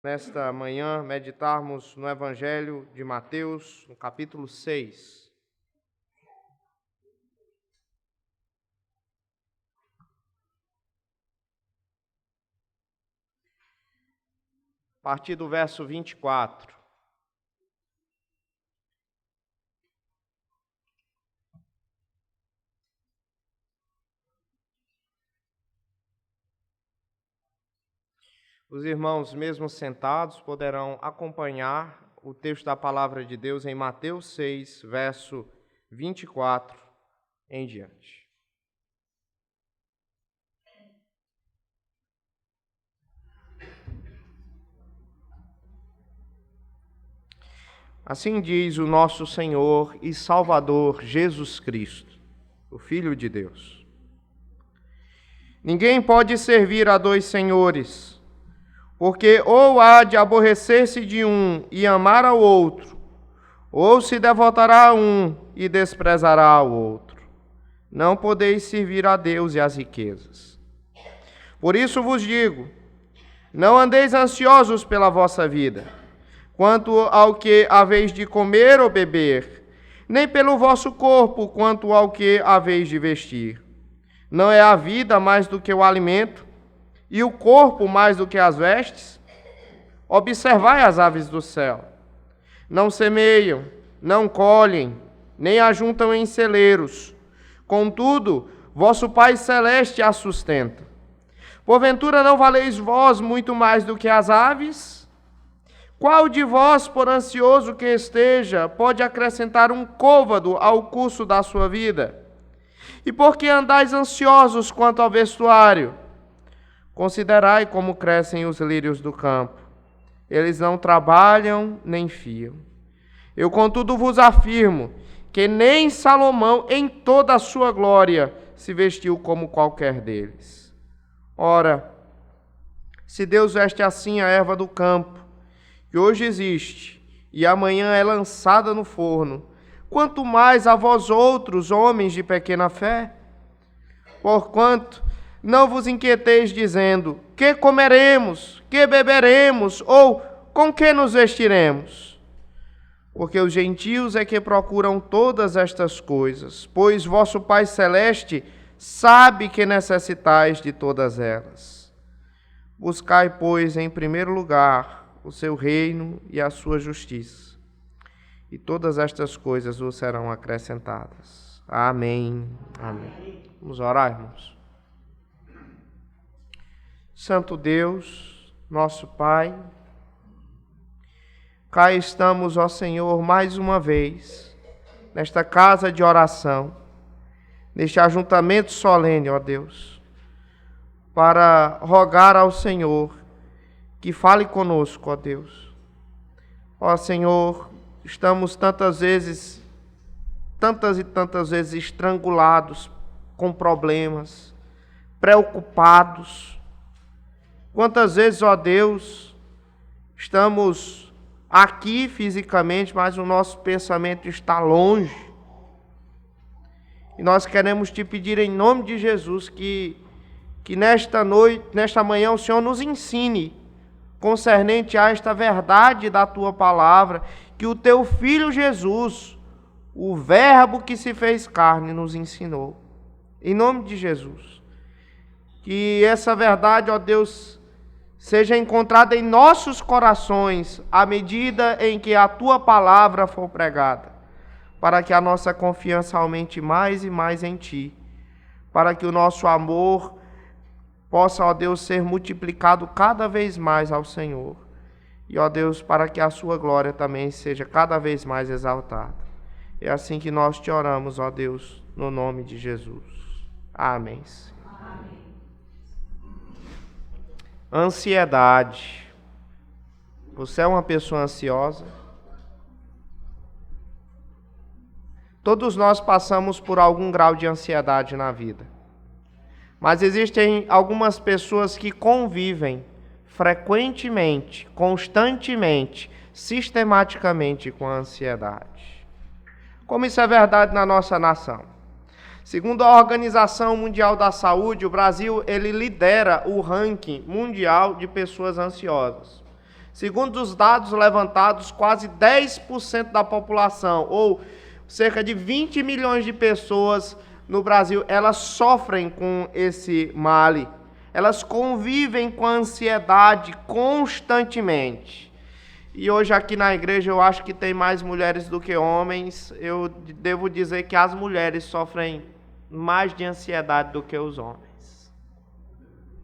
nesta manhã, meditarmos no Evangelho de Mateus, no capítulo 6. A partir do verso 24. Os irmãos, mesmo sentados, poderão acompanhar o texto da Palavra de Deus em Mateus 6, verso 24 em diante. Assim diz o nosso Senhor e Salvador Jesus Cristo, o Filho de Deus. Ninguém pode servir a dois senhores, porque ou há de aborrecer-se de um e amar ao outro, ou se devotará a um e desprezará ao outro. Não podeis servir a Deus e às riquezas. Por isso vos digo, não andeis ansiosos pela vossa vida, quanto ao que haveis de comer ou beber, nem pelo vosso corpo, quanto ao que haveis de vestir. Não é a vida mais do que o alimento, e o corpo mais do que as vestes? Observai as aves do céu. Não semeiam, não colhem, nem ajuntam em celeiros. Contudo, vosso Pai Celeste as sustenta. Porventura não valeis vós muito mais do que as aves? Qual de vós, por ansioso que esteja, pode acrescentar um côvado ao curso da sua vida? E por que andais ansiosos quanto ao vestuário? Considerai como crescem os lírios do campo. Eles não trabalham nem fiam. Eu, contudo, vos afirmo que nem Salomão, em toda a sua glória, se vestiu como qualquer deles. Ora, se Deus veste assim a erva do campo, que hoje existe, e amanhã é lançada no forno, quanto mais a vós outros, homens de pequena fé? Porquanto não vos inquieteis dizendo, que comeremos, que beberemos, ou com que nos vestiremos? Porque os gentios é que procuram todas estas coisas, pois vosso Pai Celeste sabe que necessitais de todas elas. Buscai, pois, em primeiro lugar o seu reino e a sua justiça, e todas estas coisas vos serão acrescentadas. Amém. Amém. Vamos orar, irmãos. Santo Deus, nosso Pai, cá estamos, ó Senhor, mais uma vez, nesta casa de oração, neste ajuntamento solene, ó Deus, para rogar ao Senhor que fale conosco, ó Deus. Ó Senhor, estamos tantas e tantas vezes estrangulados com problemas, preocupados. Quantas vezes, ó Deus, estamos aqui fisicamente, mas o nosso pensamento está longe. E nós queremos te pedir em nome de Jesus que nesta noite, nesta manhã, o Senhor nos ensine concernente a esta verdade da tua palavra, que o teu Filho Jesus, o Verbo que se fez carne, nos ensinou. Em nome de Jesus. Que essa verdade, ó Deus, seja encontrada em nossos corações à medida em que a tua palavra for pregada, para que a nossa confiança aumente mais e mais em ti, para que o nosso amor possa, ó Deus, ser multiplicado cada vez mais ao Senhor. E, ó Deus, para que a sua glória também seja cada vez mais exaltada. É assim que nós te oramos, ó Deus, no nome de Jesus. Amém. Amém. Ansiedade. Você é uma pessoa ansiosa? Todos nós passamos por algum grau de ansiedade na vida. Mas existem algumas pessoas que convivem frequentemente, constantemente, sistematicamente com a ansiedade. Como isso é verdade na nossa nação? Segundo a Organização Mundial da Saúde, o Brasil ele lidera o ranking mundial de pessoas ansiosas. Segundo os dados levantados, quase 10% da população, ou cerca de 20 milhões de pessoas no Brasil, elas sofrem com esse mal. Elas convivem com a ansiedade constantemente. E hoje aqui na igreja eu acho que tem mais mulheres do que homens. Eu devo dizer que as mulheres sofrem mais de ansiedade do que os homens,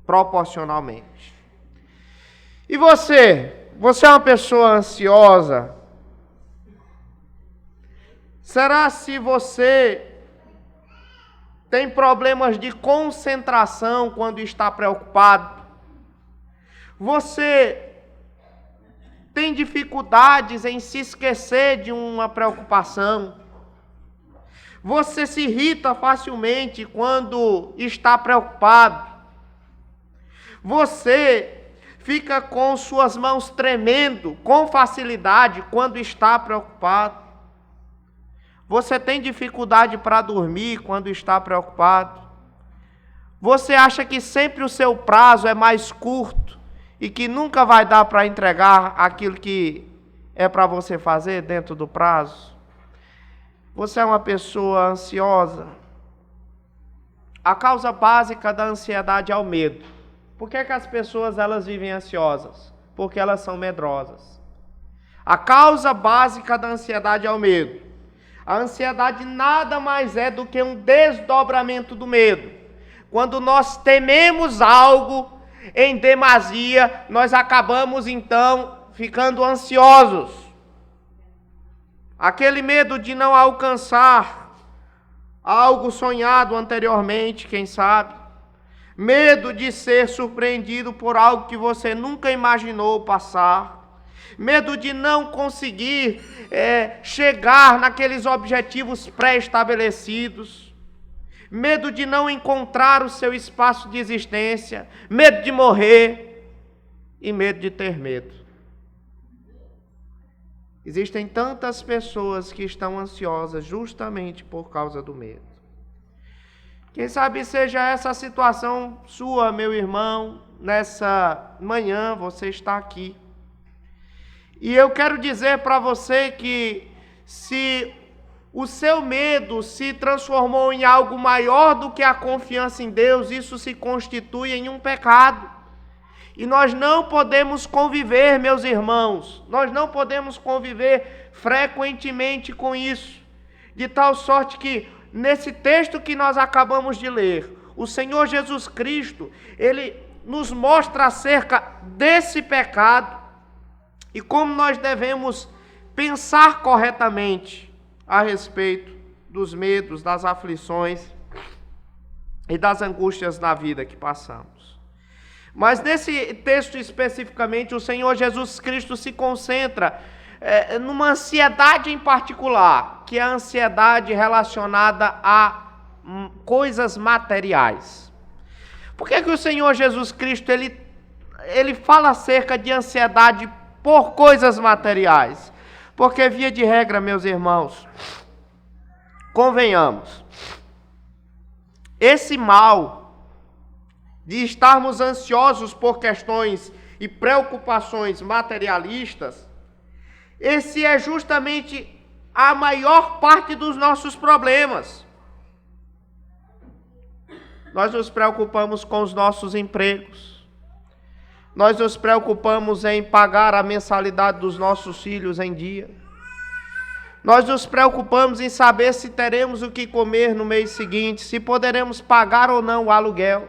proporcionalmente. E você? Você é uma pessoa ansiosa? Será se você tem problemas de concentração quando está preocupado? Você tem dificuldades em se esquecer de uma preocupação? Você se irrita facilmente quando está preocupado? Você fica com suas mãos tremendo com facilidade quando está preocupado? Você tem dificuldade para dormir quando está preocupado? Você acha que sempre o seu prazo é mais curto e que nunca vai dar para entregar aquilo que é para você fazer dentro do prazo? Você é uma pessoa ansiosa? A causa básica da ansiedade é o medo. Por que as pessoas elas vivem ansiosas? Porque elas são medrosas. A causa básica da ansiedade é o medo. A ansiedade nada mais é do que um desdobramento do medo. Quando nós tememos algo em demasia, nós acabamos então ficando ansiosos. Aquele medo de não alcançar algo sonhado anteriormente, quem sabe. Medo de ser surpreendido por algo que você nunca imaginou passar. Medo de não conseguir chegar naqueles objetivos pré-estabelecidos. Medo de não encontrar o seu espaço de existência. Medo de morrer. E medo de ter medo. Existem tantas pessoas que estão ansiosas justamente por causa do medo. Quem sabe seja essa a situação sua, meu irmão, nessa manhã você está aqui. E eu quero dizer para você que se o seu medo se transformou em algo maior do que a confiança em Deus, isso se constitui em um pecado. E nós não podemos conviver, meus irmãos, nós não podemos conviver frequentemente com isso, de tal sorte que, nesse texto que nós acabamos de ler, o Senhor Jesus Cristo, Ele nos mostra acerca desse pecado e como nós devemos pensar corretamente a respeito dos medos, das aflições e das angústias na vida que passamos. Mas nesse texto especificamente, o Senhor Jesus Cristo se concentra numa ansiedade em particular, que é a ansiedade relacionada a coisas materiais. Por que o Senhor Jesus Cristo ele fala acerca de ansiedade por coisas materiais? Porque, via de regra, meus irmãos, convenhamos, esse mal de estarmos ansiosos por questões e preocupações materialistas, esse é justamente a maior parte dos nossos problemas. Nós nos preocupamos com os nossos empregos. Nós nos preocupamos em pagar a mensalidade dos nossos filhos em dia. Nós nos preocupamos em saber se teremos o que comer no mês seguinte, se poderemos pagar ou não o aluguel.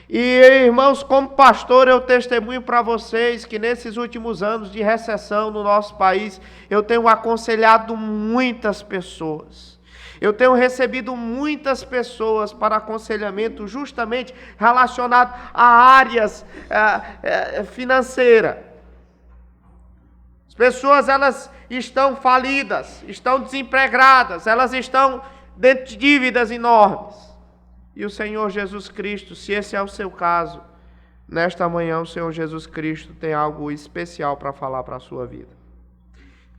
E, irmãos, como pastor, eu testemunho para vocês que nesses últimos anos de recessão no nosso país, eu tenho aconselhado muitas pessoas. Eu tenho recebido muitas pessoas para aconselhamento justamente relacionado a áreas financeiras. As pessoas, elas estão falidas, estão desempregadas, elas estão dentro de dívidas enormes. E o Senhor Jesus Cristo, se esse é o seu caso, nesta manhã o Senhor Jesus Cristo tem algo especial para falar para a sua vida.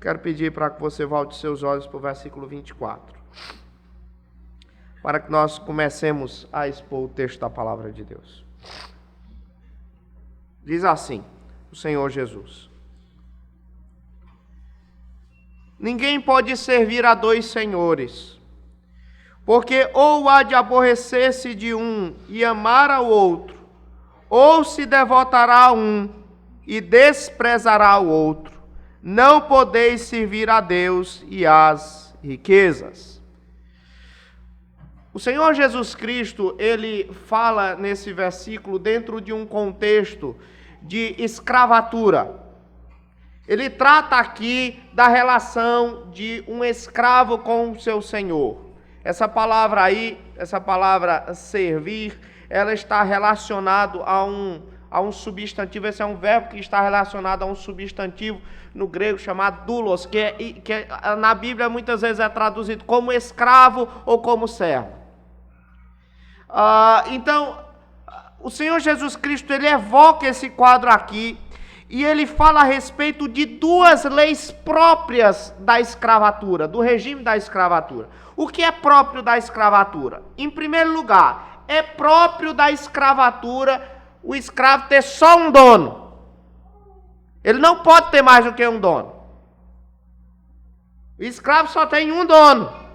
Quero pedir para que você volte seus olhos para o versículo 24, para que nós comecemos a expor o texto da palavra de Deus. Diz assim: o Senhor Jesus. Ninguém pode servir a dois senhores, porque ou há de aborrecer-se de um e amar ao outro, ou se devotará a um e desprezará o outro. Não podeis servir a Deus e às riquezas. O Senhor Jesus Cristo, ele fala nesse versículo dentro de um contexto de escravatura. Ele trata aqui da relação de um escravo com o seu senhor. Essa palavra aí, essa palavra servir, ela está relacionada a um substantivo. Esse é um verbo que está relacionado a um substantivo no grego chamado doulos, que na Bíblia muitas vezes é traduzido como escravo ou como servo. Então, o Senhor Jesus Cristo, ele evoca esse quadro aqui e ele fala a respeito de duas leis próprias da escravatura, do regime da escravatura. O que é próprio da escravatura? Em primeiro lugar, é próprio da escravatura o escravo ter só um dono. Ele não pode ter mais do que um dono. O escravo só tem um dono.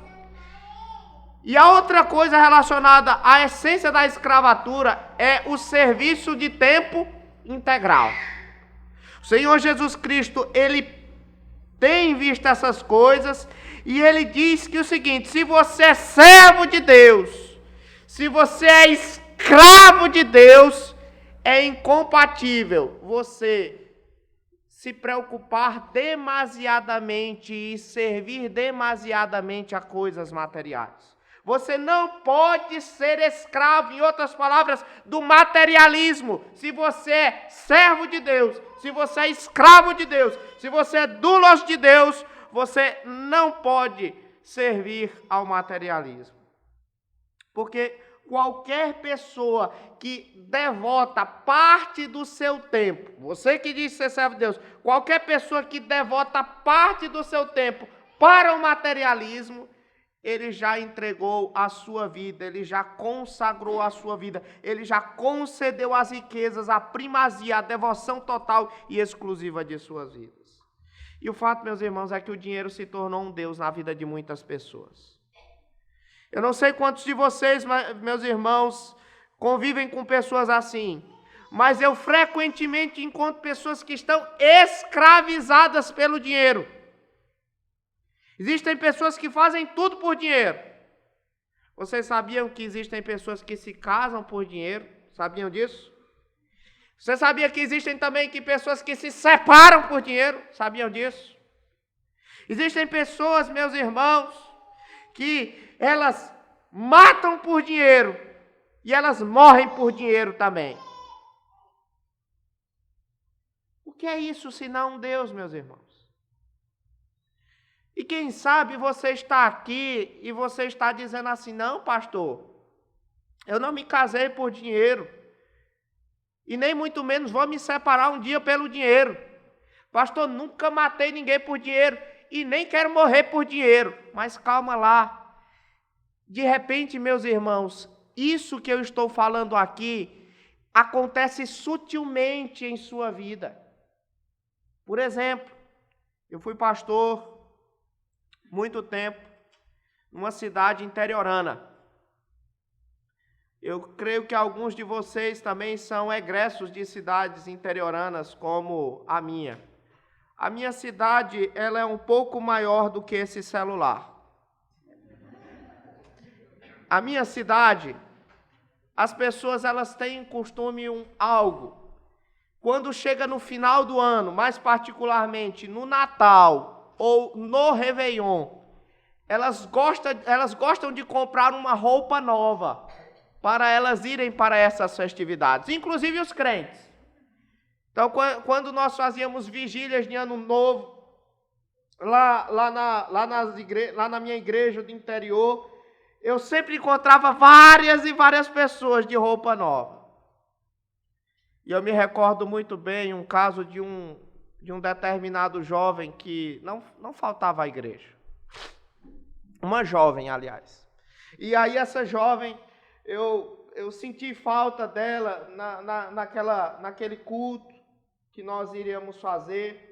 E a outra coisa relacionada à essência da escravatura é o serviço de tempo integral. O Senhor Jesus Cristo, ele tem visto essas coisas e ele diz que o seguinte: se você é servo de Deus, se você é escravo de Deus, é incompatível você se preocupar demasiadamente e servir demasiadamente a coisas materiais. Você não pode ser escravo, em outras palavras, do materialismo. Se você é servo de Deus, se você é escravo de Deus, se você é doulos de Deus, você não pode servir ao materialismo. Porque qualquer pessoa que devota parte do seu tempo, você que diz ser servo de Deus, qualquer pessoa que devota parte do seu tempo para o materialismo, ele já entregou a sua vida, ele já consagrou a sua vida, ele já concedeu às riquezas a primazia, a devoção total e exclusiva de suas vidas. E o fato, meus irmãos, é que o dinheiro se tornou um Deus na vida de muitas pessoas. Eu não sei quantos de vocês, meus irmãos, convivem com pessoas assim, mas eu frequentemente encontro pessoas que estão escravizadas pelo dinheiro. Existem pessoas que fazem tudo por dinheiro. Vocês sabiam que existem pessoas que se casam por dinheiro? Sabiam disso? Você sabia que existem também pessoas que se separam por dinheiro? Sabiam disso? Existem pessoas, meus irmãos, que elas matam por dinheiro e elas morrem por dinheiro também. O que é isso senão um Deus, meus irmãos? E quem sabe você está aqui e você está dizendo assim: não, pastor, eu não me casei por dinheiro e nem muito menos vou me separar um dia pelo dinheiro. Pastor, nunca matei ninguém por dinheiro e nem quero morrer por dinheiro. Mas calma lá. De repente, meus irmãos, isso que eu estou falando aqui acontece sutilmente em sua vida. Por exemplo, eu fui pastor muito tempo numa cidade interiorana. Eu creio que alguns de vocês também são egressos de cidades interioranas como a minha. A minha cidade, ela é um pouco maior do que esse celular. A minha cidade, as pessoas elas têm costume algo. Quando chega no final do ano, mais particularmente no Natal ou no Réveillon, elas gostam de comprar uma roupa nova para elas irem para essas festividades, inclusive os crentes. Então, quando nós fazíamos vigílias de Ano Novo, lá na minha igreja do interior, eu sempre encontrava várias e várias pessoas de roupa nova. E eu me recordo muito bem um caso de um determinado jovem que não faltava à igreja. Uma jovem, aliás. E aí essa jovem, eu senti falta dela naquele culto. que nós iríamos fazer.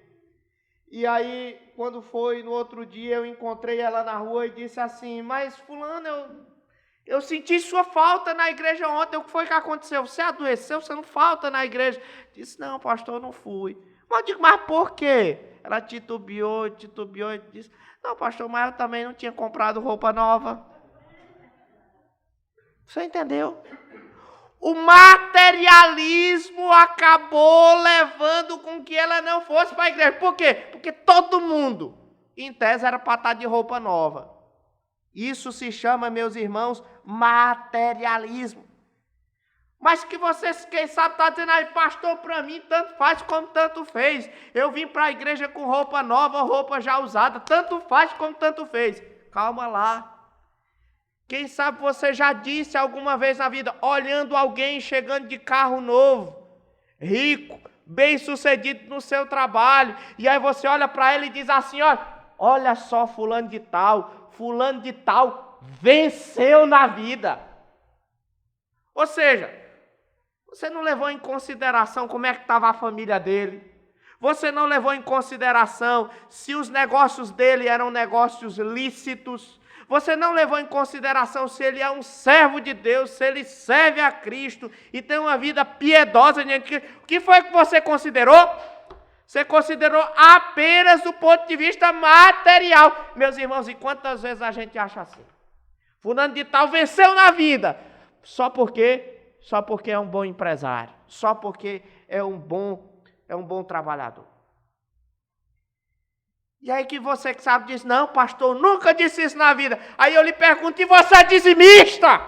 E aí, quando foi no outro dia, eu encontrei ela na rua e disse assim: mas fulano, eu senti sua falta na igreja ontem. O que foi que aconteceu? Você adoeceu? Você não falta na igreja? Disse: não, pastor, eu não fui. Mas eu digo: mas por quê? Ela titubeou e disse: não, pastor, mas eu também não tinha comprado roupa nova. Você entendeu? O materialismo acabou levando com que ela não fosse para a igreja. Por quê? Porque todo mundo, em tese, era para estar de roupa nova. Isso se chama, meus irmãos, materialismo. Mas que vocês, quem sabe, está dizendo aí: pastor, para mim, tanto faz como tanto fez. Eu vim para a igreja com roupa nova, roupa já usada. Tanto faz como tanto fez. Calma lá. Quem sabe você já disse alguma vez na vida, olhando alguém chegando de carro novo, rico, bem sucedido no seu trabalho, e aí você olha para ele e diz assim: olha só fulano de tal venceu na vida. Ou seja, você não levou em consideração como é que estava a família dele, você não levou em consideração se os negócios dele eram negócios lícitos, você não levou em consideração se ele é um servo de Deus, se ele serve a Cristo e tem uma vida piedosa diante de Cristo. O que foi que você considerou? Você considerou apenas do ponto de vista material. Meus irmãos, e quantas vezes a gente acha assim? Fulano de tal venceu na vida, só porque é um bom empresário, só porque é um bom trabalhador. E aí que você que sabe diz: não, pastor, nunca disse isso na vida. Aí eu lhe pergunto: e você é dizimista?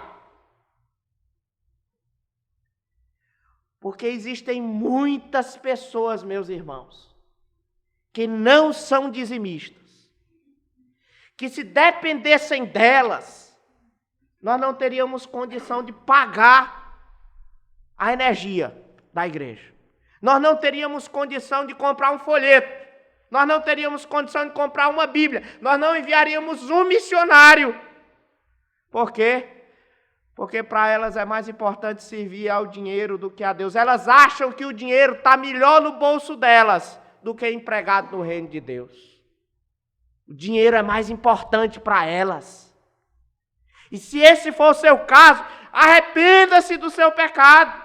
Porque existem muitas pessoas, meus irmãos, que não são dizimistas, que se dependessem delas, nós não teríamos condição de pagar a energia da igreja. Nós não teríamos condição de comprar um folheto. Nós não teríamos condição de comprar uma Bíblia. Nós não enviaríamos um missionário. Por quê? Porque para elas é mais importante servir ao dinheiro do que a Deus. Elas acham que o dinheiro está melhor no bolso delas do que empregado no reino de Deus. O dinheiro é mais importante para elas. E se esse for o seu caso, arrependa-se do seu pecado.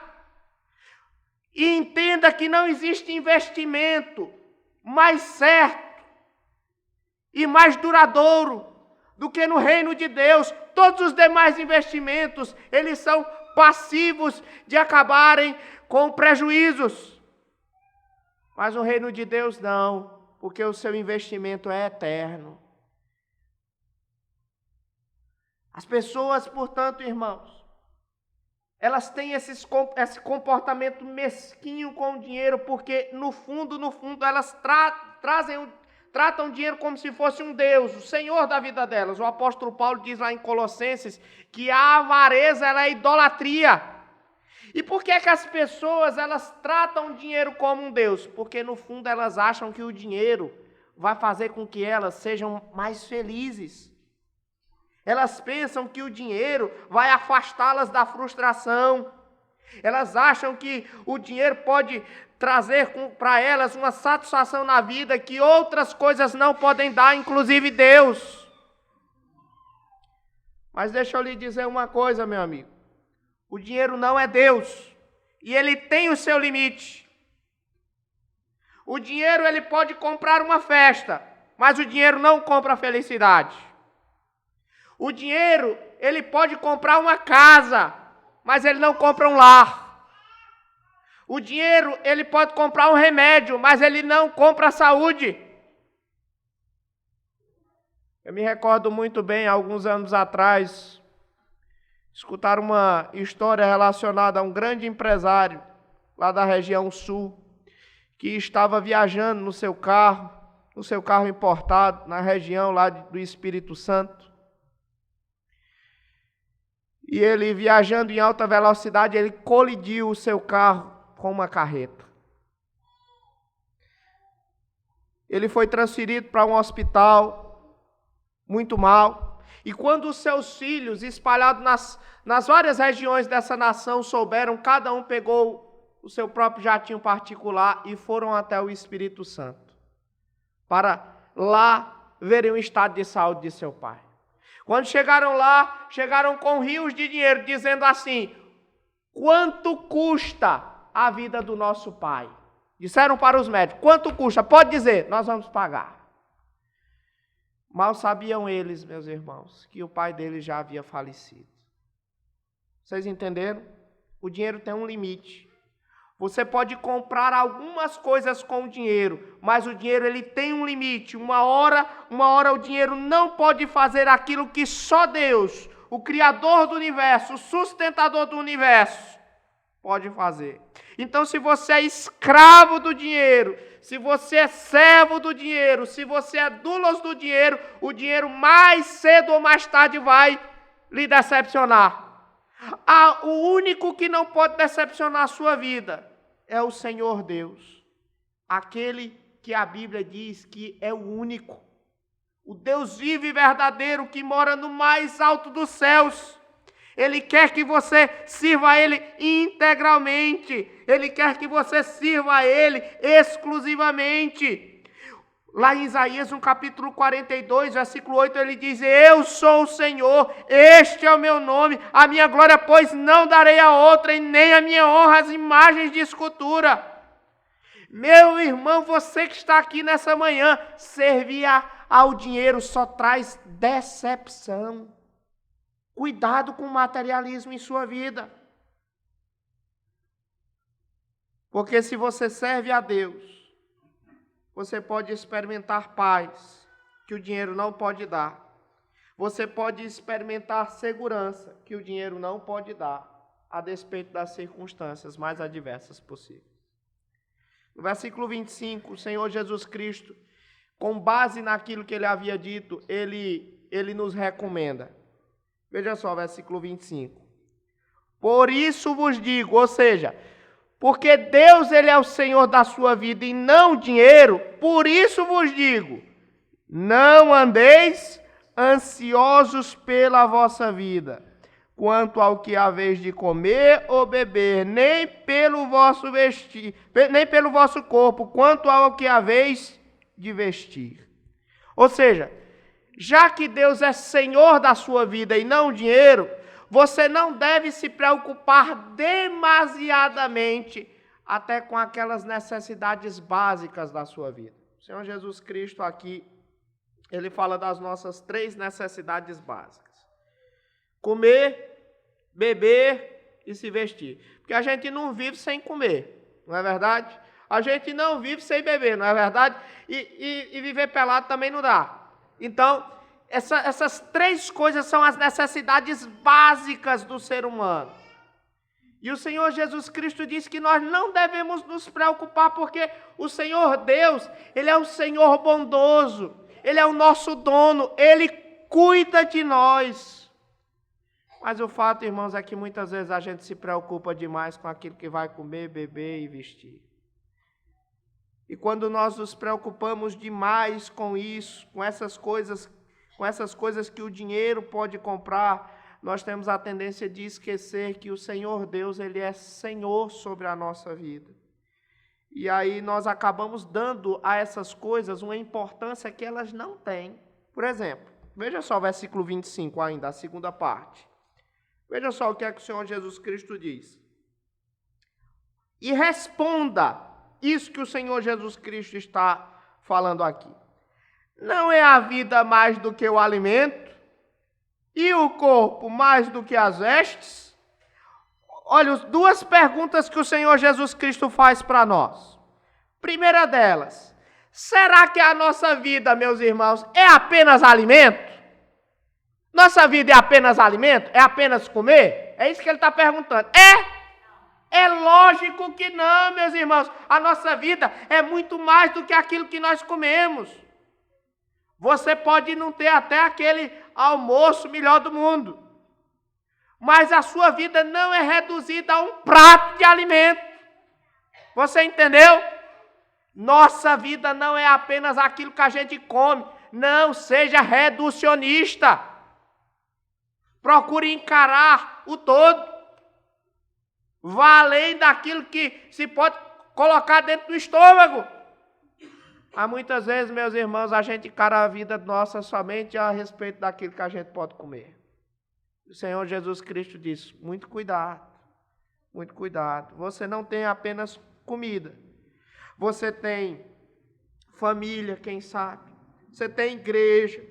E entenda que não existe investimento mais certo e mais duradouro do que no reino de Deus. Todos os demais investimentos, eles são passivos de acabarem com prejuízos. Mas o reino de Deus não, porque o seu investimento é eterno. As pessoas, portanto, irmãos, elas têm esse comportamento mesquinho com o dinheiro, porque no fundo, elas tratam o dinheiro como se fosse um Deus, o Senhor da vida delas. O apóstolo Paulo diz lá em Colossenses que a avareza ela é idolatria. E por que as pessoas elas tratam o dinheiro como um Deus? Porque no fundo elas acham que o dinheiro vai fazer com que elas sejam mais felizes. Elas pensam que o dinheiro vai afastá-las da frustração. Elas acham que o dinheiro pode trazer para elas uma satisfação na vida que outras coisas não podem dar, inclusive Deus. Mas deixa eu lhe dizer uma coisa, meu amigo. O dinheiro não é Deus. E ele tem o seu limite. O dinheiro ele pode comprar uma festa, mas o dinheiro não compra a felicidade. O dinheiro, ele pode comprar uma casa, mas ele não compra um lar. O dinheiro, ele pode comprar um remédio, mas ele não compra a saúde. Eu me recordo muito bem, alguns anos atrás, escutar uma história relacionada a um grande empresário lá da região sul, que estava viajando no seu carro importado, na região lá do Espírito Santo. E ele, viajando em alta velocidade, ele colidiu o seu carro com uma carreta. Ele foi transferido para um hospital, muito mal. E quando os seus filhos, espalhados nas várias regiões dessa nação, souberam, cada um pegou o seu próprio jatinho particular e foram até o Espírito Santo, para lá verem o estado de saúde de seu pai. Quando chegaram lá, chegaram com rios de dinheiro, dizendo assim: quanto custa a vida do nosso pai? Disseram para os médicos: quanto custa? Pode dizer, nós vamos pagar. Mal sabiam eles, meus irmãos, que o pai deles já havia falecido. Vocês entenderam? O dinheiro tem um limite. Você pode comprar algumas coisas com o dinheiro, mas o dinheiro ele tem um limite. Uma hora o dinheiro não pode fazer aquilo que só Deus, o Criador do universo, o sustentador do universo, pode fazer. Então, se você é escravo do dinheiro, se você é servo do dinheiro, se você é doulos do dinheiro, o dinheiro mais cedo ou mais tarde vai lhe decepcionar. O único que não pode decepcionar a sua vida é o Senhor Deus. Aquele que a Bíblia diz que é o único. O Deus vivo e verdadeiro que mora no mais alto dos céus. Ele quer que você sirva a Ele integralmente. Ele quer que você sirva a Ele exclusivamente. Lá em Isaías, no capítulo 42, versículo 8, ele diz: eu sou o Senhor, este é o meu nome, a minha glória, pois não darei a outra, e nem a minha honra às imagens de escultura. Meu irmão, você que está aqui nessa manhã, servir ao dinheiro só traz decepção. Cuidado com o materialismo em sua vida. Porque se você serve a Deus, você pode experimentar paz, que o dinheiro não pode dar. Você pode experimentar segurança, que o dinheiro não pode dar, a despeito das circunstâncias mais adversas possíveis. No versículo 25, o Senhor Jesus Cristo, com base naquilo que ele havia dito, ele nos recomenda. Veja só, versículo 25. Por isso vos digo, ou seja, porque Deus ele é o Senhor da sua vida e não o dinheiro, por isso vos digo, não andeis ansiosos pela vossa vida, quanto ao que haveis de comer ou beber, nem pelo vosso vestir, nem pelo vosso corpo, quanto ao que haveis de vestir. Ou seja, já que Deus é Senhor da sua vida e não o dinheiro, você não deve se preocupar demasiadamente até com aquelas necessidades básicas da sua vida. O Senhor Jesus Cristo aqui, ele fala das nossas 3 necessidades básicas: comer, beber e se vestir. Porque a gente não vive sem comer, não é verdade? A gente não vive sem beber, não é verdade? E viver pelado também não dá. Então, essas 3 coisas são as necessidades básicas do ser humano. E o Senhor Jesus Cristo diz que nós não devemos nos preocupar, porque o Senhor Deus, Ele é o Senhor bondoso, Ele é o nosso dono, Ele cuida de nós. Mas o fato, irmãos, é que muitas vezes a gente se preocupa demais com aquilo que vai comer, beber e vestir. E quando nós nos preocupamos demais com isso, com essas coisas que o dinheiro pode comprar, nós temos a tendência de esquecer que o Senhor Deus, Ele é Senhor sobre a nossa vida. E aí nós acabamos dando a essas coisas uma importância que elas não têm. Por exemplo, veja só o versículo 25 ainda, a segunda parte. Veja só o que é que o Senhor Jesus Cristo diz. E responda isso que o Senhor Jesus Cristo está falando aqui. Não é a vida mais do que o alimento? E o corpo mais do que as vestes? Olha, 2 perguntas que o Senhor Jesus Cristo faz para nós. Primeira delas, será que a nossa vida, meus irmãos, é apenas alimento? Nossa vida é apenas alimento? É apenas comer? É isso que ele está perguntando. É lógico que não, meus irmãos. A nossa vida é muito mais do que aquilo que nós comemos. Você pode não ter até aquele almoço melhor do mundo, mas a sua vida não é reduzida a um prato de alimento. Você entendeu? Nossa vida não é apenas aquilo que a gente come. Não seja reducionista. Procure encarar o todo. Vá além daquilo que se pode colocar dentro do estômago. Há muitas vezes, meus irmãos, a gente encara a vida nossa somente a respeito daquilo que a gente pode comer. O Senhor Jesus Cristo disse, muito cuidado, muito cuidado. Você não tem apenas comida. Você tem família, quem sabe. Você tem igreja.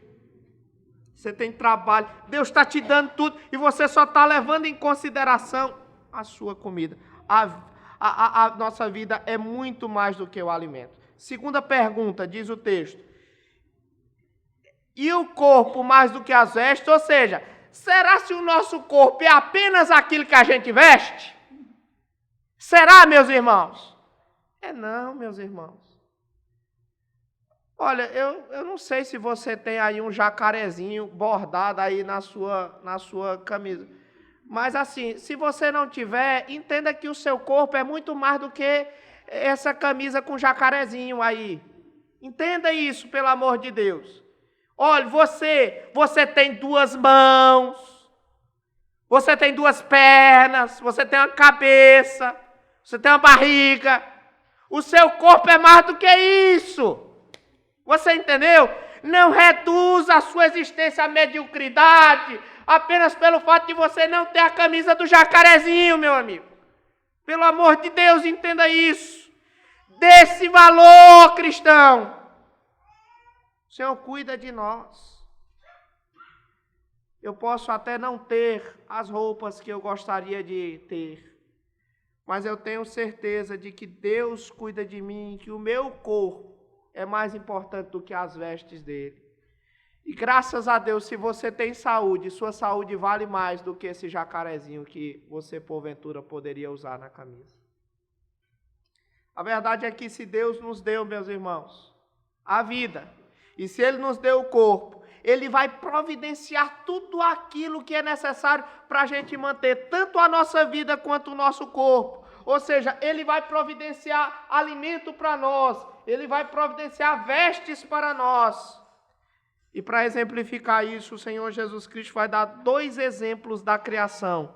Você tem trabalho. Deus está te dando tudo e você só está levando em consideração a sua comida. A nossa vida é muito mais do que o alimento. Segunda pergunta, diz o texto. E o corpo mais do que as vestes? Ou seja, será se o nosso corpo é apenas aquilo que a gente veste? Será, meus irmãos? Não, meus irmãos. Olha, eu não sei se você tem aí um jacarezinho bordado aí na sua camisa. Mas assim, se você não tiver, entenda que o seu corpo é muito mais do que essa camisa com jacarezinho aí. Entenda isso, pelo amor de Deus. Olha, você tem 2 mãos, você tem 2 pernas, você tem uma cabeça, você tem uma barriga. O seu corpo é mais do que isso. Você entendeu? Não reduza a sua existência à mediocridade apenas pelo fato de você não ter a camisa do jacarezinho, meu amigo. Pelo amor de Deus, entenda isso. Dê esse valor, cristão. O Senhor cuida de nós. Eu posso até não ter as roupas que eu gostaria de ter, mas eu tenho certeza de que Deus cuida de mim, que o meu corpo é mais importante do que as vestes dele. E graças a Deus, se você tem saúde, sua saúde vale mais do que esse jacarezinho que você, porventura, poderia usar na camisa. A verdade é que se Deus nos deu, meus irmãos, a vida, e se Ele nos deu o corpo, Ele vai providenciar tudo aquilo que é necessário para a gente manter tanto a nossa vida quanto o nosso corpo. Ou seja, Ele vai providenciar alimento para nós, Ele vai providenciar vestes para nós. E para exemplificar isso, o Senhor Jesus Cristo vai dar 2 exemplos da criação,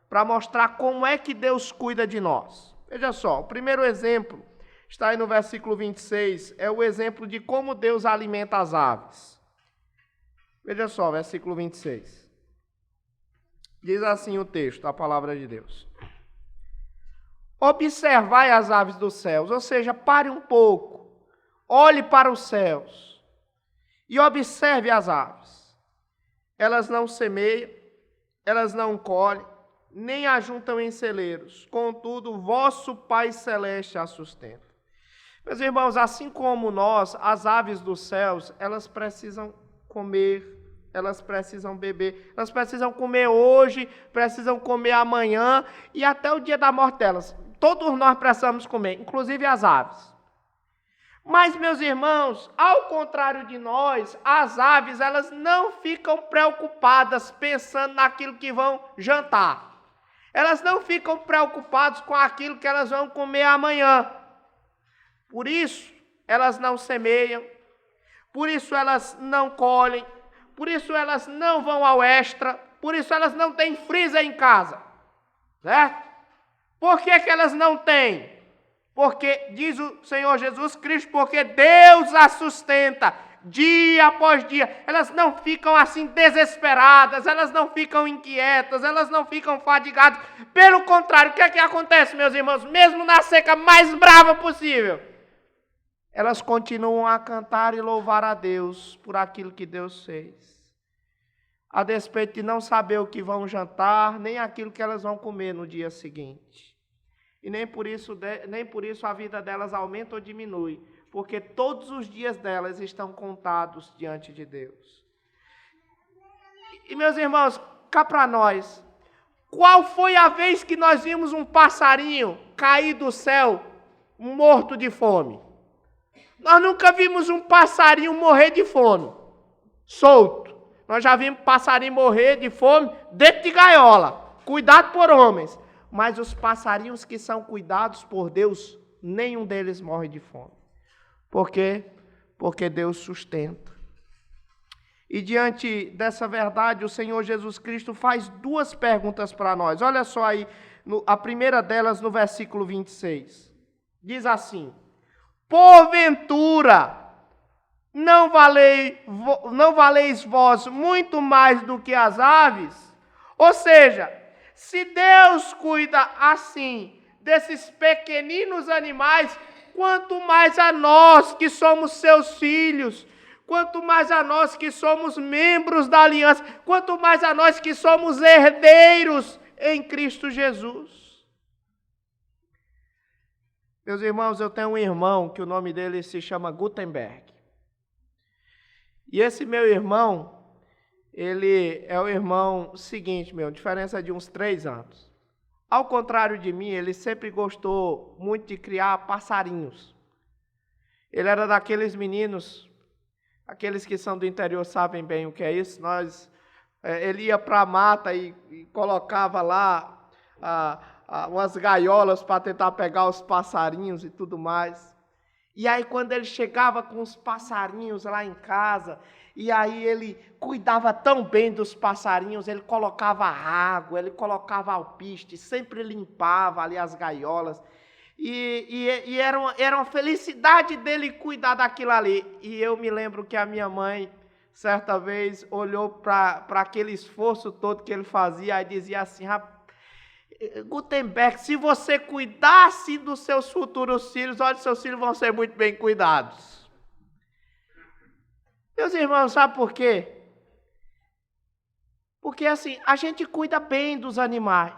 para mostrar como é que Deus cuida de nós. Veja só, o primeiro exemplo está aí no versículo 26, é o exemplo de como Deus alimenta as aves. Veja só, versículo 26. Diz assim o texto, a palavra de Deus. Observai as aves dos céus, ou seja, pare um pouco, olhe para os céus e observe as aves. Elas não semeiam, elas não colhem, nem ajuntam em celeiros, contudo, vosso Pai Celeste as sustenta. Meus irmãos, assim como nós, as aves dos céus, elas precisam comer, elas precisam beber, elas precisam comer hoje, precisam comer amanhã e até o dia da morte delas. Todos nós precisamos comer, inclusive as aves. Mas, meus irmãos, ao contrário de nós, as aves, elas não ficam preocupadas pensando naquilo que vão jantar. Elas não ficam preocupadas com aquilo que elas vão comer amanhã. Por isso, elas não semeiam, por isso elas não colhem, por isso elas não vão ao extra, por isso elas não têm freezer em casa. Certo? Por que elas não têm? Porque, diz o Senhor Jesus Cristo, porque Deus as sustenta dia após dia. Elas não ficam assim desesperadas, elas não ficam inquietas, elas não ficam fadigadas. Pelo contrário, o que é que acontece, meus irmãos? Mesmo na seca mais brava possível, elas continuam a cantar e louvar a Deus por aquilo que Deus fez. A despeito de não saber o que vão jantar, nem aquilo que elas vão comer no dia seguinte. E nem por isso a vida delas aumenta ou diminui, porque todos os dias delas estão contados diante de Deus. E meus irmãos, cá para nós, qual foi a vez que nós vimos um passarinho cair do céu morto de fome? Nós nunca vimos um passarinho morrer de fome, solto. Nós já vimos passarinho morrer de fome dentro de gaiola, cuidado por homens. Mas os passarinhos que são cuidados por Deus, nenhum deles morre de fome. Por quê? Porque Deus sustenta. E diante dessa verdade, o Senhor Jesus Cristo faz 2 perguntas para nós. Olha só aí, a primeira delas no versículo 26. Diz assim: porventura, não valeis vós muito mais do que as aves? Ou seja, se Deus cuida assim desses pequeninos animais, quanto mais a nós que somos seus filhos, quanto mais a nós que somos membros da aliança, quanto mais a nós que somos herdeiros em Cristo Jesus. Meus irmãos, eu tenho um irmão que o nome dele se chama Gutenberg. E esse meu irmão, ele é o irmão seguinte, diferença de uns 3 anos. Ao contrário de mim, ele sempre gostou muito de criar passarinhos. Ele era daqueles meninos, aqueles que são do interior sabem bem o que é isso. Ele ia para a mata e colocava lá umas gaiolas para tentar pegar os passarinhos e tudo mais. E aí quando ele chegava com os passarinhos lá em casa, e aí ele cuidava tão bem dos passarinhos, ele colocava água, ele colocava alpiste, sempre limpava ali as gaiolas. E era uma felicidade dele cuidar daquilo ali. E eu me lembro que a minha mãe, certa vez, olhou para aquele esforço todo que ele fazia e dizia assim: Gutenberg, se você cuidasse dos seus futuros filhos, olha, seus filhos vão ser muito bem cuidados. Meus irmãos, sabe por quê? Porque assim, a gente cuida bem dos animais.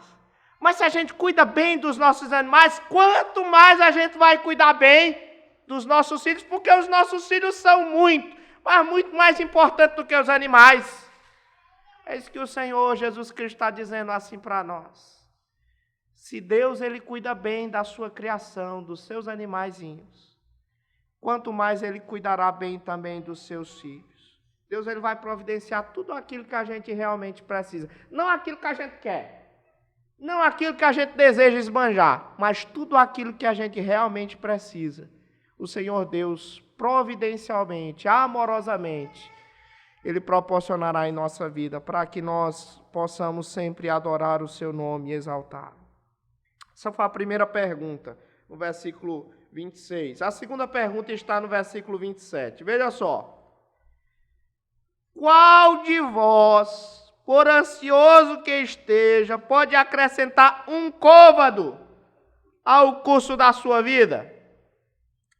Mas se a gente cuida bem dos nossos animais, quanto mais a gente vai cuidar bem dos nossos filhos, porque os nossos filhos são muito mais importantes do que os animais. É isso que o Senhor Jesus Cristo está dizendo assim para nós. Se Deus ele cuida bem da sua criação, dos seus animaizinhos, quanto mais ele cuidará bem também dos seus filhos. Deus ele vai providenciar tudo aquilo que a gente realmente precisa. Não aquilo que a gente quer, não aquilo que a gente deseja esbanjar, mas tudo aquilo que a gente realmente precisa. O Senhor Deus, providencialmente, amorosamente, Ele proporcionará em nossa vida para que nós possamos sempre adorar o seu nome e exaltar. Essa foi a primeira pergunta, no versículo 26. A segunda pergunta está no versículo 27. Veja só. Qual de vós, por ansioso que esteja, pode acrescentar um côvado ao curso da sua vida?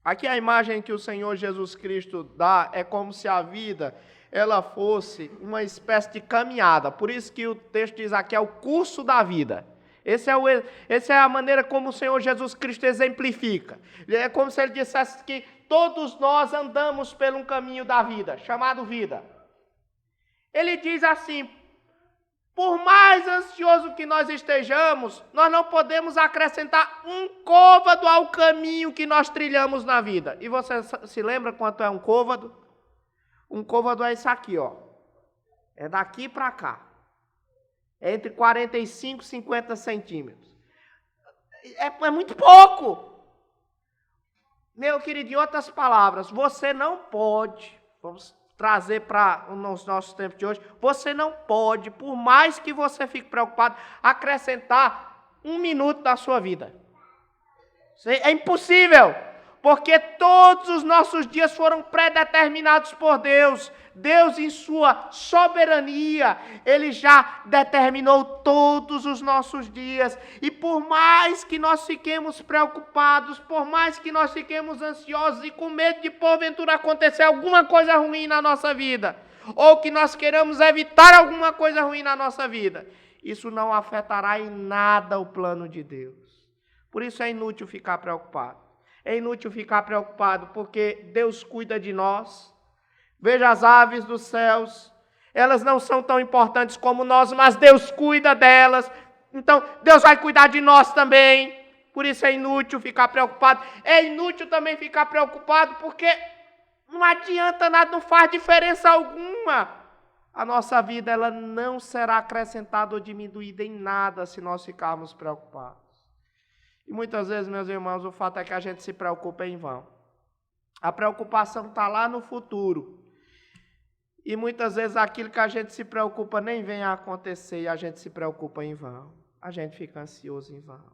Aqui a imagem que o Senhor Jesus Cristo dá é como se a vida ela fosse uma espécie de caminhada. Por isso que o texto diz aqui é o curso da vida. Essa é a maneira como o Senhor Jesus Cristo exemplifica. É como se ele dissesse que todos nós andamos por um caminho da vida, chamado vida. Ele diz assim: por mais ansioso que nós estejamos, nós não podemos acrescentar um côvado ao caminho que nós trilhamos na vida. E você se lembra quanto é um côvado? Um côvado é isso aqui, ó. É daqui para cá. É entre 45 e 50 centímetros. É muito pouco. Meu querido, em outras palavras, você não pode, vamos trazer para os nossos tempos de hoje, você não pode, por mais que você fique preocupado, acrescentar 1 minuto da sua vida. É impossível, porque todos os nossos dias foram predeterminados por Deus. Deus, em sua soberania, Ele já determinou todos os nossos dias. E por mais que nós fiquemos preocupados, por mais que nós fiquemos ansiosos e com medo de porventura acontecer alguma coisa ruim na nossa vida, ou que nós queiramos evitar alguma coisa ruim na nossa vida, isso não afetará em nada o plano de Deus. Por isso é inútil ficar preocupado. É inútil ficar preocupado, porque Deus cuida de nós. Veja as aves dos céus, elas não são tão importantes como nós, mas Deus cuida delas. Então, Deus vai cuidar de nós também. Por isso é inútil ficar preocupado. É inútil também ficar preocupado, porque não adianta nada, não faz diferença alguma. A nossa vida ela não será acrescentada ou diminuída em nada se nós ficarmos preocupados. E muitas vezes, meus irmãos, o fato é que a gente se preocupa em vão. A preocupação está lá no futuro. E muitas vezes aquilo que a gente se preocupa nem vem a acontecer e a gente se preocupa em vão. a gente fica ansioso em vão.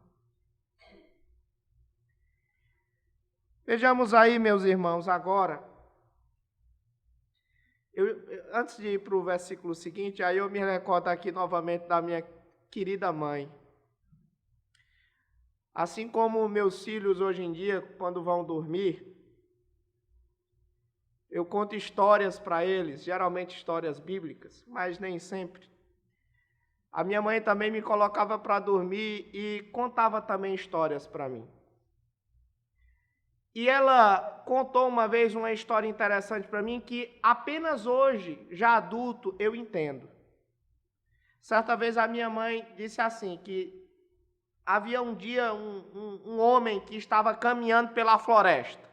Vejamos aí, meus irmãos, agora. Antes de ir para o versículo seguinte, aí eu me recordo aqui novamente da minha querida mãe. Assim como meus filhos hoje em dia, quando vão dormir, eu conto histórias para eles, geralmente histórias bíblicas, mas nem sempre. A minha mãe também me colocava para dormir e contava também histórias para mim. E ela contou uma vez uma história interessante para mim que apenas hoje, já adulto, eu entendo. Certa vez a minha mãe disse assim, que havia um dia um homem que estava caminhando pela floresta.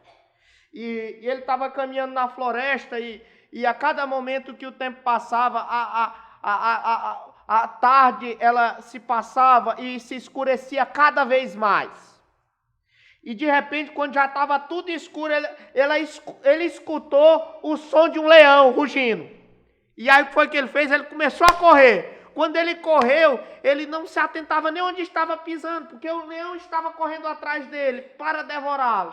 E ele estava caminhando na floresta e a cada momento que o tempo passava, a tarde ela se passava e se escurecia cada vez mais. E de repente, quando já estava tudo escuro, ele escutou o som de um leão rugindo. E aí o que foi que ele fez? Ele começou a correr. Quando ele correu, ele não se atentava nem onde estava pisando, porque o leão estava correndo atrás dele para devorá-lo.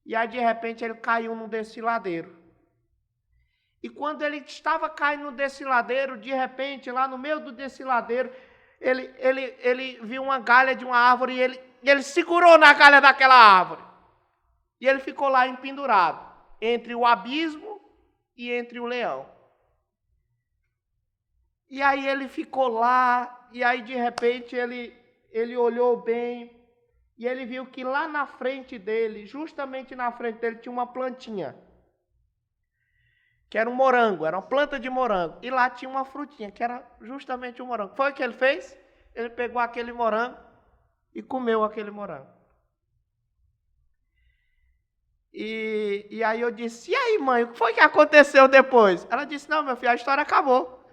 E aí de repente ele caiu num desfiladeiro. E quando ele estava caindo no desfiladeiro, de repente, lá no meio do desfiladeiro, ele viu uma galha de uma árvore e ele segurou na galha daquela árvore. E ele ficou lá empendurado, entre o abismo e entre o leão. E aí ele ficou lá, e aí de repente ele olhou bem, e ele viu que lá na frente dele, justamente na frente dele, tinha uma plantinha. Que era um morango, era uma planta de morango. E lá tinha uma frutinha, que era justamente um morango. Foi o que ele fez? Ele pegou aquele morango e comeu aquele morango. E aí eu disse, e aí mãe, o que foi que aconteceu depois? Ela disse, não meu filho, a história acabou.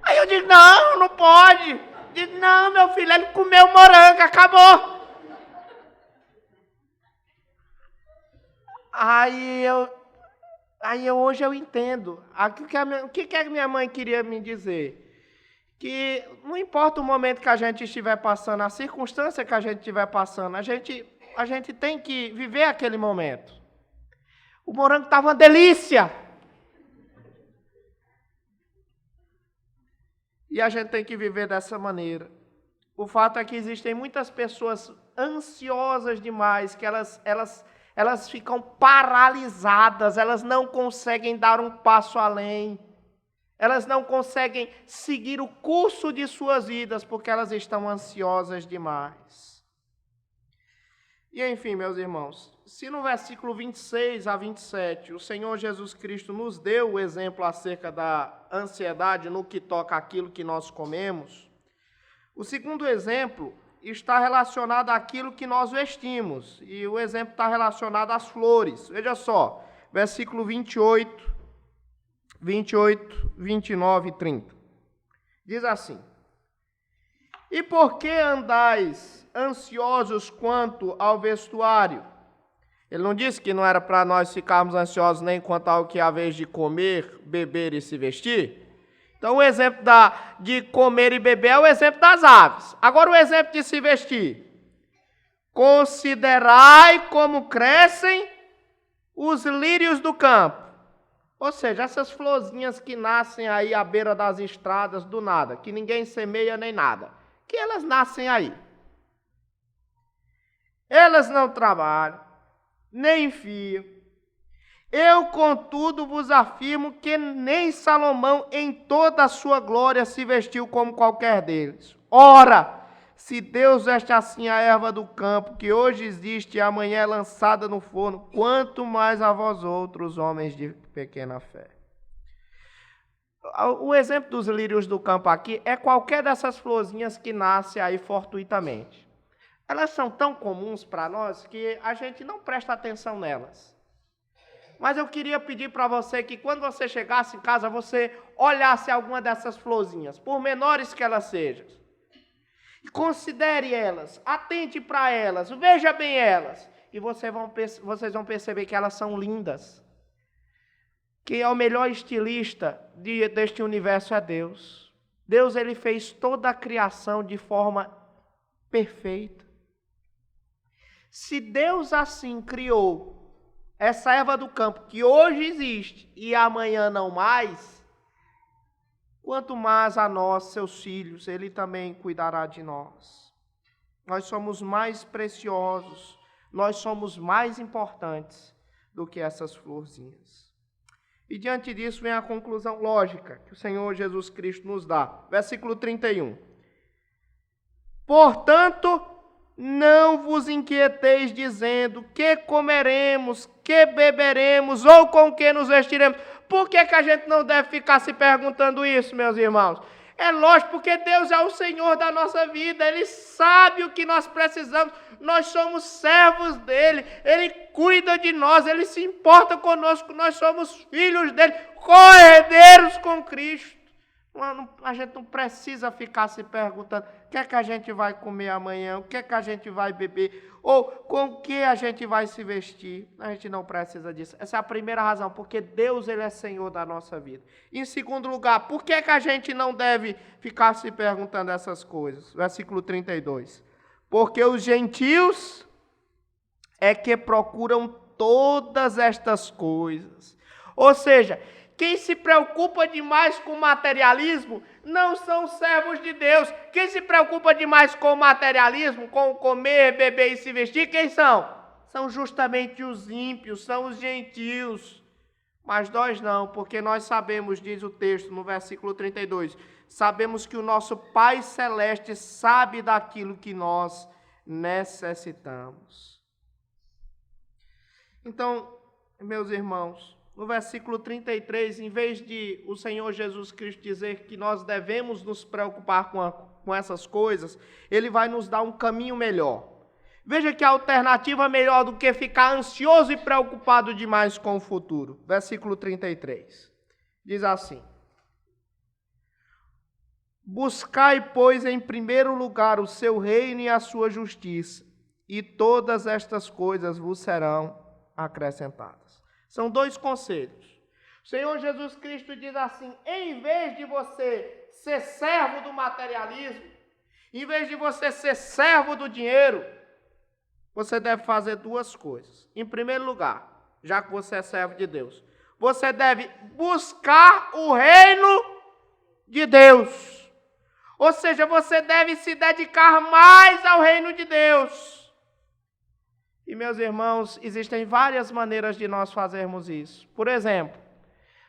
Aí eu disse, não pode. Eu disse, não meu filho, ele comeu morango, acabou. Aí hoje eu entendo. O que a minha mãe queria me dizer? Que não importa o momento que a gente estiver passando, a circunstância que a gente estiver passando, a gente tem que viver aquele momento. O morango estava uma delícia. E a gente tem que viver dessa maneira. O fato é que existem muitas pessoas ansiosas demais, que elas ficam paralisadas, elas não conseguem dar um passo além, elas não conseguem seguir o curso de suas vidas, porque elas estão ansiosas demais. E enfim, meus irmãos, se no versículo 26 a 27, o Senhor Jesus Cristo nos deu o exemplo acerca da ansiedade no que toca aquilo que nós comemos, o segundo exemplo está relacionado àquilo que nós vestimos. E o exemplo está relacionado às flores. Veja só, versículo 28, 29 e 30. Diz assim, e por que andais ansiosos quanto ao vestuário? Ele não disse que não era para nós ficarmos ansiosos nem quanto ao que há vez de comer, beber e se vestir? Então, o exemplo de comer e beber é o exemplo das aves. Agora, o exemplo de se vestir. Considerai como crescem os lírios do campo. Ou seja, essas florzinhas que nascem aí à beira das estradas do nada, que ninguém semeia nem nada, que elas nascem aí. Elas não trabalham, nem fiam. Eu, contudo, vos afirmo que nem Salomão, em toda a sua glória, se vestiu como qualquer deles. Ora, se Deus veste assim a erva do campo, que hoje existe e amanhã é lançada no forno, quanto mais a vós outros, homens de pequena fé. O exemplo dos lírios do campo aqui é qualquer dessas florzinhas que nasce aí fortuitamente. Elas são tão comuns para nós que a gente não presta atenção nelas. Mas eu queria pedir para você que quando você chegasse em casa, você olhasse alguma dessas florzinhas, por menores que elas sejam. E considere elas, atente para elas, veja bem elas. E vocês vão perceber que elas são lindas. Quem é o melhor estilista deste universo é Deus. Deus, ele fez toda a criação de forma perfeita. Se Deus assim criou essa erva do campo que hoje existe e amanhã não mais, quanto mais a nós, seus filhos, ele também cuidará de nós. Nós somos mais preciosos, nós somos mais importantes do que essas florzinhas. E diante disso vem a conclusão lógica que o Senhor Jesus Cristo nos dá. Versículo 31. Portanto, não vos inquieteis dizendo que comeremos, que beberemos ou com que nos vestiremos. Por que a gente não deve ficar se perguntando isso, meus irmãos? É lógico, porque Deus é o Senhor da nossa vida, Ele sabe o que nós precisamos, nós somos servos dEle, Ele cuida de nós, Ele se importa conosco, nós somos filhos dEle, co-herdeiros com Cristo. A gente não precisa ficar se perguntando o que é que a gente vai comer amanhã, o que é que a gente vai beber, ou com o que a gente vai se vestir. A gente não precisa disso. Essa é a primeira razão, porque Deus, ele é Senhor da nossa vida. Em segundo lugar, por que a gente não deve ficar se perguntando essas coisas? Versículo 32. Porque os gentios é que procuram todas estas coisas. Ou seja, quem se preocupa demais com o materialismo não são servos de Deus. Quem se preocupa demais com o materialismo, com comer, beber e se vestir, quem são? São justamente os ímpios, são os gentios. Mas nós não, porque nós sabemos, diz o texto no versículo 32, sabemos que o nosso Pai Celeste sabe daquilo que nós necessitamos. Então, meus irmãos, no versículo 33, em vez de o Senhor Jesus Cristo dizer que nós devemos nos preocupar com essas coisas, Ele vai nos dar um caminho melhor. Veja que a alternativa é melhor do que ficar ansioso e preocupado demais com o futuro. Versículo 33, diz assim: buscai, pois, em primeiro lugar o seu reino e a sua justiça, e todas estas coisas vos serão acrescentadas. São dois conselhos. O Senhor Jesus Cristo diz assim: em vez de você ser servo do materialismo, em vez de você ser servo do dinheiro, você deve fazer duas coisas. Em primeiro lugar, já que você é servo de Deus, você deve buscar o reino de Deus. Ou seja, você deve se dedicar mais ao reino de Deus. E, meus irmãos, existem várias maneiras de nós fazermos isso. Por exemplo,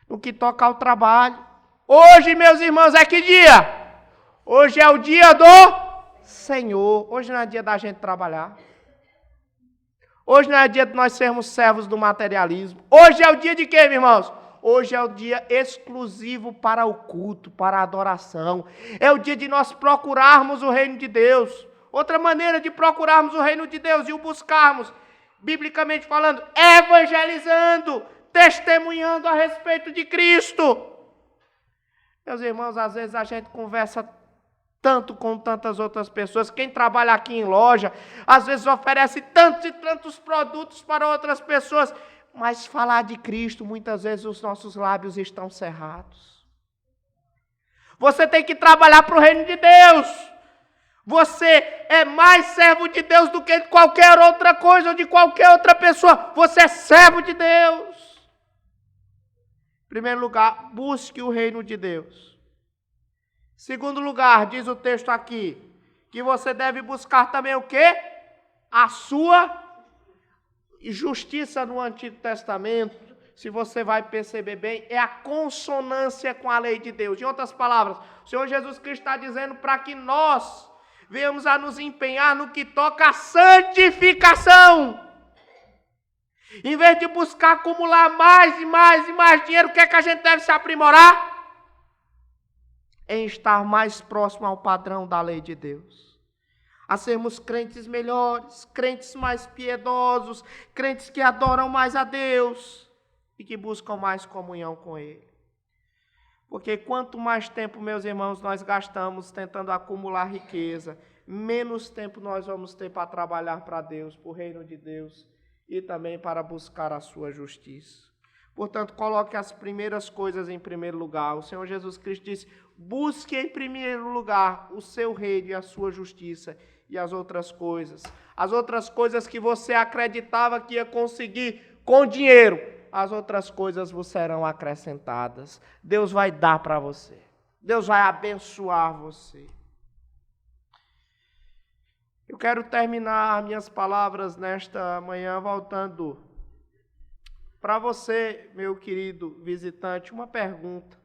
no que toca ao trabalho. Hoje, meus irmãos, é que dia? Hoje é o dia do Senhor. Hoje não é dia da gente trabalhar. Hoje não é dia de nós sermos servos do materialismo. Hoje é o dia de quê, meus irmãos? Hoje é o dia exclusivo para o culto, para a adoração. É o dia de nós procurarmos o reino de Deus. Outra maneira de procurarmos o reino de Deus e o buscarmos, biblicamente falando, evangelizando, testemunhando a respeito de Cristo. Meus irmãos, às vezes a gente conversa tanto com tantas outras pessoas. Quem trabalha aqui em loja, às vezes oferece tantos e tantos produtos para outras pessoas, mas falar de Cristo, muitas vezes os nossos lábios estão cerrados. Você tem que trabalhar para o reino de Deus. Você é mais servo de Deus do que de qualquer outra coisa ou de qualquer outra pessoa. Você é servo de Deus. Em primeiro lugar, busque o reino de Deus. Em segundo lugar, diz o texto aqui, que você deve buscar também o quê? A sua justiça. No Antigo Testamento, se você vai perceber bem, é a consonância com a lei de Deus. Em outras palavras, o Senhor Jesus Cristo está dizendo para que nós venhamos a nos empenhar no que toca a santificação. Em vez de buscar acumular mais e mais e mais dinheiro, o que é que a gente deve se aprimorar? Em estar mais próximo ao padrão da lei de Deus. A sermos crentes melhores, crentes mais piedosos, crentes que adoram mais a Deus e que buscam mais comunhão com Ele. Porque quanto mais tempo, meus irmãos, nós gastamos tentando acumular riqueza, menos tempo nós vamos ter para trabalhar para Deus, para o reino de Deus e também para buscar a sua justiça. Portanto, coloque as primeiras coisas em primeiro lugar. O Senhor Jesus Cristo disse: busque em primeiro lugar o seu reino e a sua justiça, e as outras coisas que você acreditava que ia conseguir com dinheiro, as outras coisas vos serão acrescentadas. Deus vai dar para você. Deus vai abençoar você. Eu quero terminar minhas palavras nesta manhã voltando para você, meu querido visitante, uma pergunta.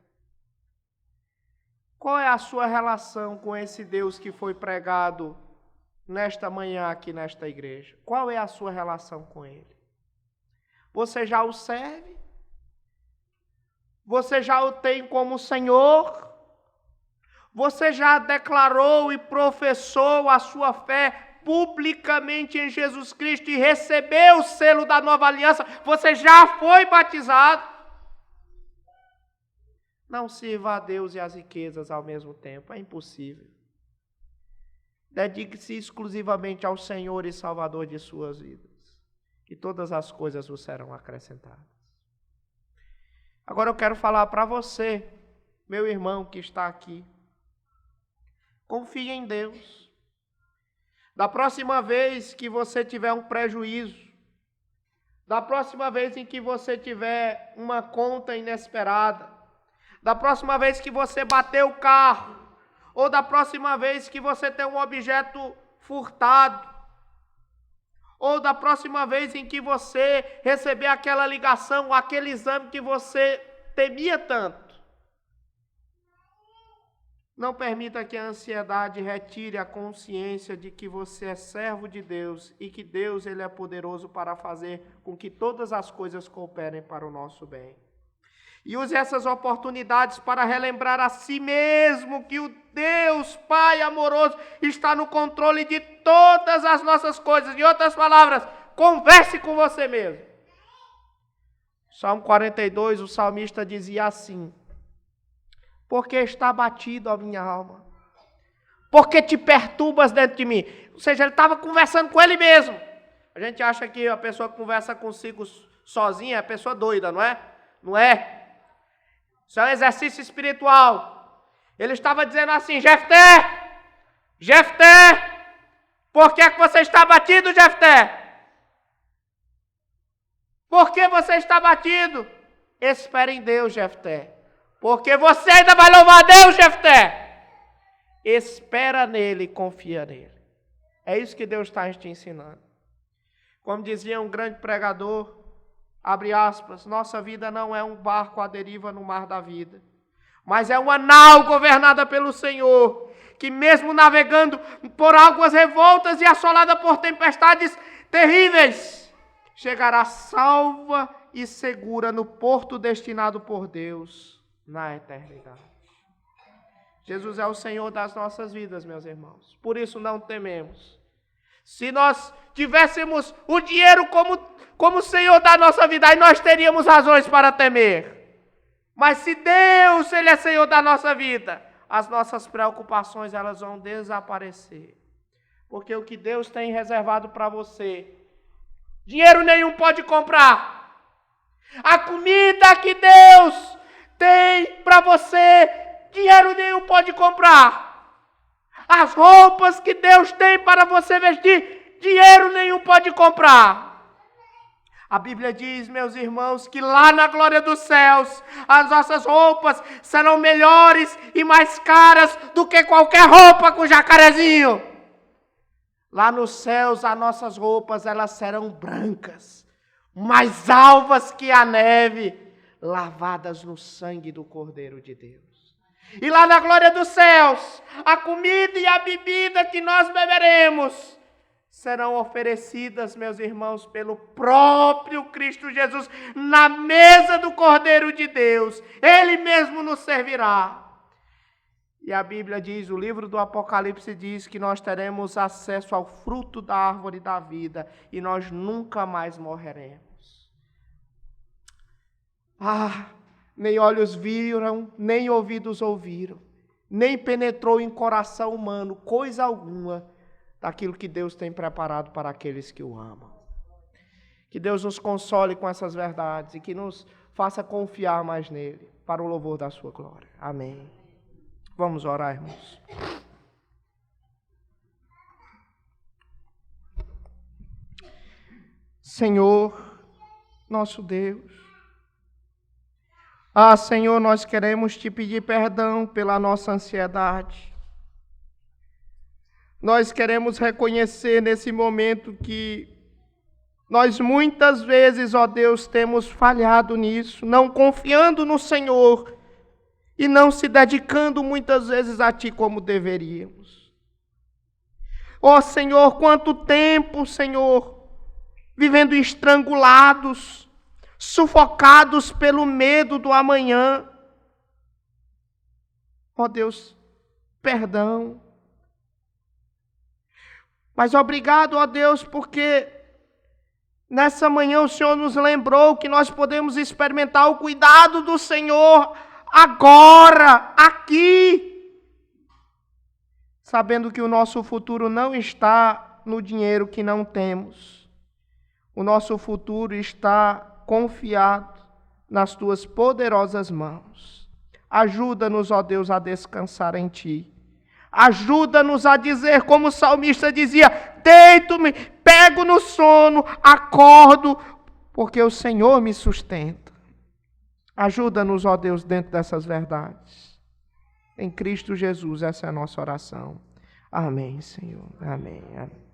Qual é a sua relação com esse Deus que foi pregado nesta manhã aqui nesta igreja? Qual é a sua relação com Ele? Você já o serve? Você já o tem como Senhor? Você já declarou e professou a sua fé publicamente em Jesus Cristo e recebeu o selo da nova aliança? Você já foi batizado? Não sirva a Deus e as riquezas ao mesmo tempo, é impossível. Dedique-se exclusivamente ao Senhor e Salvador de suas vidas, e todas as coisas vos serão acrescentadas. Agora eu quero falar para você, meu irmão que está aqui. Confie em Deus. Da próxima vez que você tiver um prejuízo, da próxima vez em que você tiver uma conta inesperada, da próxima vez que você bater o carro, ou da próxima vez que você tem um objeto furtado, ou da próxima vez em que você receber aquela ligação, aquele exame que você temia tanto, não permita que a ansiedade retire a consciência de que você é servo de Deus e que Deus ele é poderoso para fazer com que todas as coisas cooperem para o nosso bem. E use essas oportunidades para relembrar a si mesmo que o Deus Pai amoroso está no controle de todas as nossas coisas. Em outras palavras, converse com você mesmo. Salmo 42, o salmista dizia assim: porque está batido a minha alma? Porque te perturbas dentro de mim? Ou seja, ele estava conversando com ele mesmo. A gente acha que a pessoa que conversa consigo sozinha é pessoa doida, não é? Não é. Isso é um exercício espiritual. Ele estava dizendo assim: Jefté, por que você está batido, Jefté? Por que você está batido? Espere em Deus, Jefté. Porque você ainda vai louvar a Deus, Jefté. Espera nele e confia nele. É isso que Deus está te ensinando. Como dizia um grande pregador, abre aspas, nossa vida não é um barco à deriva no mar da vida, mas é uma nau governada pelo Senhor, que mesmo navegando por águas revoltas e assolada por tempestades terríveis, chegará salva e segura no porto destinado por Deus na eternidade. Jesus é o Senhor das nossas vidas, meus irmãos. Por isso não tememos. Se nós tivéssemos o dinheiro como Senhor da nossa vida, aí nós teríamos razões para temer. Mas se Deus, Ele é Senhor da nossa vida, as nossas preocupações elas vão desaparecer. Porque o que Deus tem reservado para você, dinheiro nenhum pode comprar. A comida que Deus tem para você, dinheiro nenhum pode comprar. As roupas que Deus tem para você vestir, dinheiro nenhum pode comprar. A Bíblia diz, meus irmãos, que lá na glória dos céus, as nossas roupas serão melhores e mais caras do que qualquer roupa com jacarezinho. Lá nos céus, as nossas roupas, elas serão brancas, mais alvas que a neve, lavadas no sangue do Cordeiro de Deus. E lá na glória dos céus, a comida e a bebida que nós beberemos serão oferecidas, meus irmãos, pelo próprio Cristo Jesus, na mesa do Cordeiro de Deus. Ele mesmo nos servirá. E a Bíblia diz, o livro do Apocalipse diz que nós teremos acesso ao fruto da árvore da vida e nós nunca mais morreremos. Nem olhos viram, nem ouvidos ouviram, nem penetrou em coração humano coisa alguma daquilo que Deus tem preparado para aqueles que o amam. Que Deus nos console com essas verdades e que nos faça confiar mais nele, para o louvor da sua glória. Amém. Vamos orar, irmãos. Senhor, nosso Deus. Senhor, nós queremos te pedir perdão pela nossa ansiedade. Nós queremos reconhecer nesse momento que nós muitas vezes, ó Deus, temos falhado nisso, não confiando no Senhor e não se dedicando muitas vezes a Ti como deveríamos. Ó Senhor, quanto tempo, Senhor, vivendo estrangulados, sufocados pelo medo do amanhã. Ó Deus, perdão. Mas obrigado, ó Deus, porque nessa manhã o Senhor nos lembrou que nós podemos experimentar o cuidado do Senhor agora, aqui, sabendo que o nosso futuro não está no dinheiro que não temos. O nosso futuro está confiado nas Tuas poderosas mãos. Ajuda-nos, ó Deus, a descansar em Ti. Ajuda-nos a dizer, como o salmista dizia, deito-me, pego no sono, acordo, porque o Senhor me sustenta. Ajuda-nos, ó Deus, dentro dessas verdades. Em Cristo Jesus, essa é a nossa oração. Amém, Senhor. Amém. Amém.